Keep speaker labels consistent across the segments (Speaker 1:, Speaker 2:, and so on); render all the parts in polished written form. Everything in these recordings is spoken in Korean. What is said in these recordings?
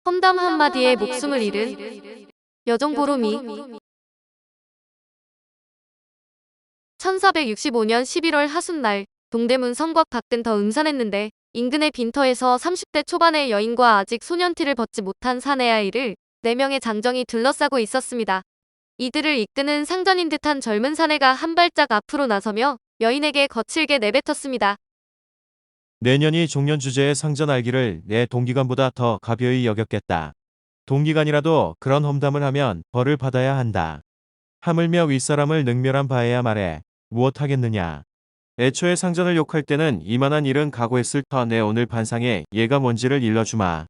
Speaker 1: 험담 한마디에 목숨을 잃은 여종 보롬이. 1465년 11월 하순날 동대문 성곽 밖은 더 음산했는데 인근의 빈터에서 30대 초반의 여인과 아직 소년티를 벗지 못한 사내 아이를 4명의 장정이 둘러싸고 있었습니다. 이들을 이끄는 상전인 듯한 젊은 사내가 한 발짝 앞으로 나서며 여인에게 거칠게 내뱉었습니다.
Speaker 2: 내년이 종년 주제의 상전 알기를 내 동기간보다 더 가벼이 여겼겠다. 동기간이라도 그런 험담을 하면 벌을 받아야 한다. 하물며 윗사람을 능멸한 바에야 말해 무엇하겠느냐. 애초에 상전을 욕할 때는 이만한 일은 각오했을 터 내 오늘 반상에 얘가 뭔지를 일러주마.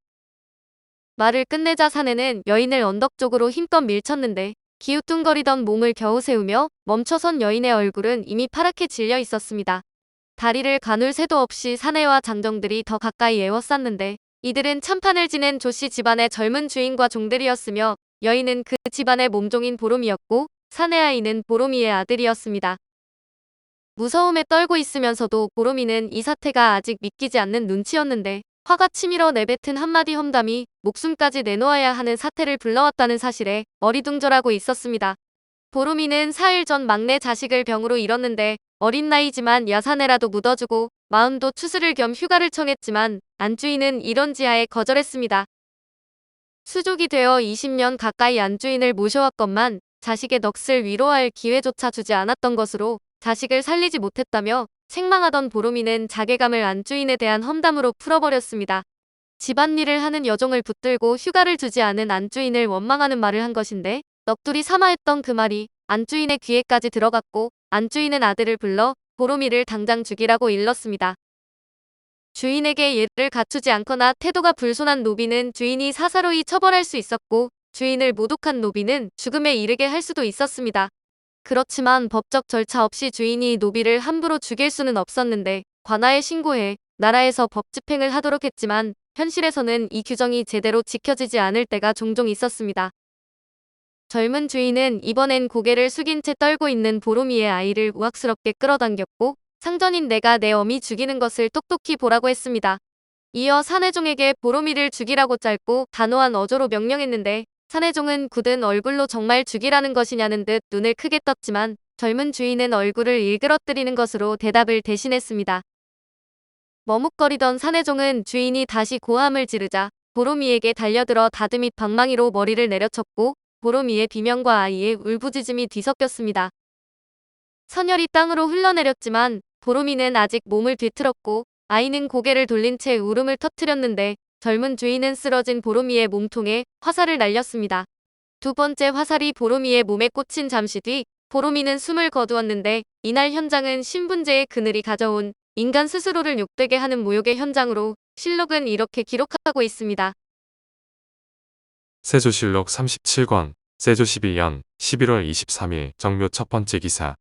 Speaker 1: 말을 끝내자 사내는 여인을 언덕 쪽으로 힘껏 밀쳤는데 기우뚱거리던 몸을 겨우 세우며 멈춰선 여인의 얼굴은 이미 파랗게 질려 있었습니다. 다리를 가눌 새도 없이 사내와 장정들이 더 가까이 에워쌌는데 이들은 참판을 지낸 조씨 집안의 젊은 주인과 종들이었으며 여인은 그 집안의 몸종인 보롬이었고 사내 아이는 보롬이의 아들이었습니다. 무서움에 떨고 있으면서도 보롬이는 이 사태가 아직 믿기지 않는 눈치였는데 화가 치밀어 내뱉은 한마디 험담이 목숨까지 내놓아야 하는 사태를 불러왔다는 사실에 어리둥절하고 있었습니다. 보롬이는 4일 전 막내 자식을 병으로 잃었는데 어린 나이지만 야사내라도 묻어주고 마음도 추스를 겸 휴가를 청했지만 안주인은 이런 지하에 거절했습니다. 수족이 되어 20년 가까이 안주인을 모셔왔건만 자식의 넋을 위로할 기회조차 주지 않았던 것으로 자식을 살리지 못했다며 책망하던 보롬이는 자괴감을 안주인에 대한 험담으로 풀어버렸습니다. 집안일을 하는 여종을 붙들고 휴가를 주지 않은 안주인을 원망하는 말을 한 것인데 넋두리 삼아했던 그 말이 안주인의 귀에까지 들어갔고 안주인은 아들을 불러 보롬이를 당장 죽이라고 일렀습니다. 주인에게 예를 갖추지 않거나 태도가 불손한 노비는 주인이 사사로이 처벌할 수 있었고 주인을 모독한 노비는 죽음에 이르게 할 수도 있었습니다. 그렇지만 법적 절차 없이 주인이 노비를 함부로 죽일 수는 없었는데 관아에 신고해 나라에서 법 집행을 하도록 했지만 현실에서는 이 규정이 제대로 지켜지지 않을 때가 종종 있었습니다. 젊은 주인은 이번엔 고개를 숙인 채 떨고 있는 보롬이의 아이를 우악스럽게 끌어당겼고 상전인 내가 내 어미 죽이는 것을 똑똑히 보라고 했습니다. 이어 사내종에게 보롬이를 죽이라고 짧고 단호한 어조로 명령했는데 사내종은 굳은 얼굴로 정말 죽이라는 것이냐는 듯 눈을 크게 떴지만 젊은 주인은 얼굴을 일그러뜨리는 것으로 대답을 대신했습니다. 머뭇거리던 사내종은 주인이 다시 고함을 지르자 보롬이에게 달려들어 다듬잇 방망이로 머리를 내려쳤고 보롬이의 비명과 아이의 울부짖음이 뒤섞였습니다. 선혈이 땅으로 흘러내렸지만 보롬이는 아직 몸을 비틀었고 아이는 고개를 돌린 채 울음을 터뜨렸는데 젊은 주인은 쓰러진 보롬이의 몸통에 화살을 날렸습니다. 두 번째 화살이 보롬이의 몸에 꽂힌 잠시 뒤 보롬이는 숨을 거두었는데 이날 현장은 신분제의 그늘이 가져온 인간 스스로를 욕되게 하는 모욕의 현장으로 실록은 이렇게 기록하고 있습니다.
Speaker 3: 세조실록 37권 세조 11년 11월 23일 정묘 첫 번째 기사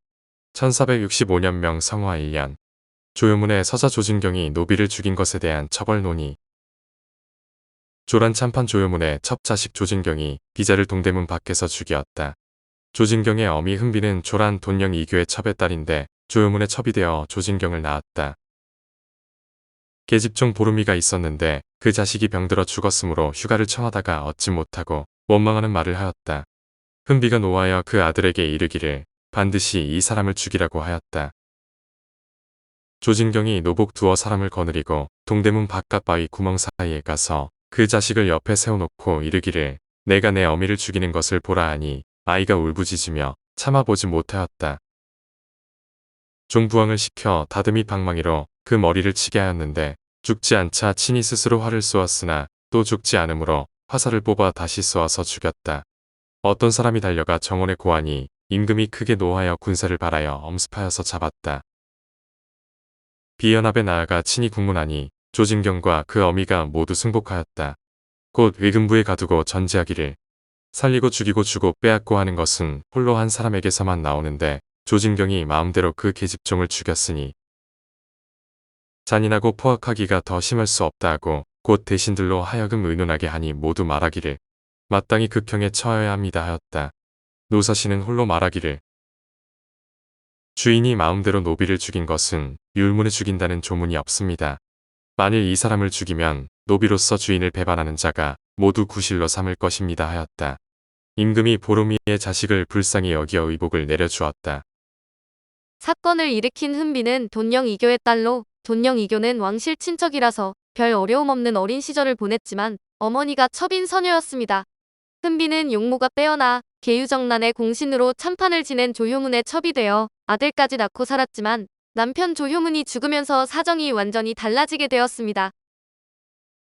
Speaker 3: 1465년 명 성화 1년 조효문의 서자 조진경이 노비를 죽인 것에 대한 처벌 논의. 조란 참판 조효문의 첫 자식 조진경이 비자를 동대문 밖에서 죽였다. 조진경의 어미 흥비는 조란 돈령 이교의 첩의 딸인데 조효문의 첩이 되어 조진경을 낳았다. 계집종 보름이가 있었는데 그 자식이 병들어 죽었으므로 휴가를 청하다가 얻지 못하고 원망하는 말을 하였다. 흥비가 노하여 그 아들에게 이르기를 반드시 이 사람을 죽이라고 하였다. 조진경이 노복 두어 사람을 거느리고 동대문 바깥 바위 구멍 사이에 가서 그 자식을 옆에 세워놓고 이르기를 내가 내 어미를 죽이는 것을 보라 하니 아이가 울부짖으며 참아보지 못하였다. 종부왕을 시켜 다듬이 방망이로 그 머리를 치게 하였는데 죽지 않자 친히 스스로 활을 쏘았으나 또 죽지 않으므로 화살을 뽑아 다시 쏘아서 죽였다. 어떤 사람이 달려가 정원에 고하니 임금이 크게 노하여 군사를 발하여 엄습하여서 잡았다. 비연합에 나아가 친히 국문하니 조진경과 그 어미가 모두 승복하였다. 곧 의금부에 가두고 전제하기를 살리고 죽이고 주고 빼앗고 하는 것은 홀로 한 사람에게서만 나오는데 조진경이 마음대로 그 계집종을 죽였으니 잔인하고 포악하기가 더 심할 수 없다 하고 곧 대신들로 하여금 의논하게 하니 모두 말하기를 마땅히 극형에 처해야 합니다 하였다. 노사시는 홀로 말하기를 주인이 마음대로 노비를 죽인 것은 율문에 죽인다는 조문이 없습니다. 만일 이 사람을 죽이면 노비로서 주인을 배반하는 자가 모두 구실로 삼을 것입니다 하였다. 임금이 보름이의 자식을 불쌍히 여기어 의복을 내려주었다.
Speaker 1: 사건을 일으킨 훈비는 돈령 이교의 딸로 돈령 이교는 왕실 친척이라서 별 어려움 없는 어린 시절을 보냈지만 어머니가 첩인 서녀였습니다. 훈비는 용모가 빼어나 계유정난의 공신으로 참판을 지낸 조효문의 첩이 되어 아들까지 낳고 살았지만 남편 조효문이 죽으면서 사정이 완전히 달라지게 되었습니다.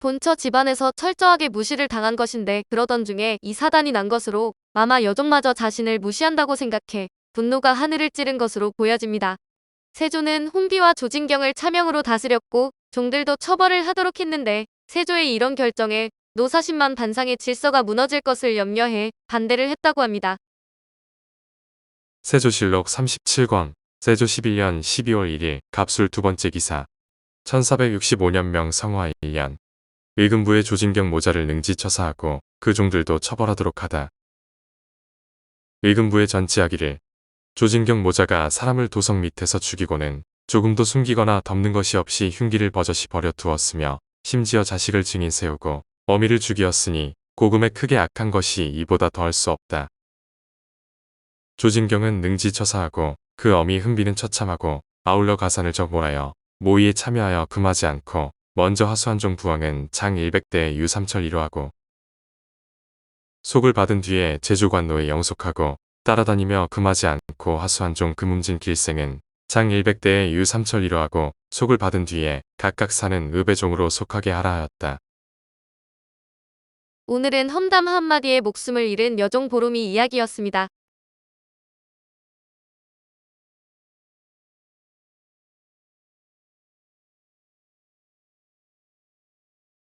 Speaker 1: 본처 집안에서 철저하게 무시를 당한 것인데 그러던 중에 이 사단이 난 것으로 아마 여종마저 자신을 무시한다고 생각해 분노가 하늘을 찌른 것으로 보여집니다. 세조는 훈비와 조진경을 차명으로 다스렸고 종들도 처벌을 하도록 했는데 세조의 이런 결정에 노사신만 반상의 질서가 무너질 것을 염려해 반대를 했다고 합니다.
Speaker 3: 세조실록 37권 세조 11년 12월 1일 갑술 두 번째 기사 1465년명 성화 1년 의금부의 조진경 모자를 능지처사하고 그 종들도 처벌하도록 하다. 의금부에 전치하기를 조진경 모자가 사람을 도성 밑에서 죽이고는 조금도 숨기거나 덮는 것이 없이 흉기를 버젓이 버려두었으며 심지어 자식을 증인 세우고 어미를 죽이었으니 고금에 크게 악한 것이 이보다 더할 수 없다. 조진경은 능지처사하고 그 어미 훈비는 처참하고 아울러 가산을 적몰하여 모의에 참여하여 금하지 않고 먼저 하수한 종 부왕은 장 100대에 유삼철 1호하고 속을 받은 뒤에 제조관노에 영속하고 따라다니며 금하지 않고 하수한 종 금음진 길생은 장 100대에 유삼철 1호하고 속을 받은 뒤에 각각 사는 의배종으로 속하게 하라 하였다.
Speaker 1: 오늘은 험담 한마디에 목숨을 잃은 여종 보름이 이야기였습니다.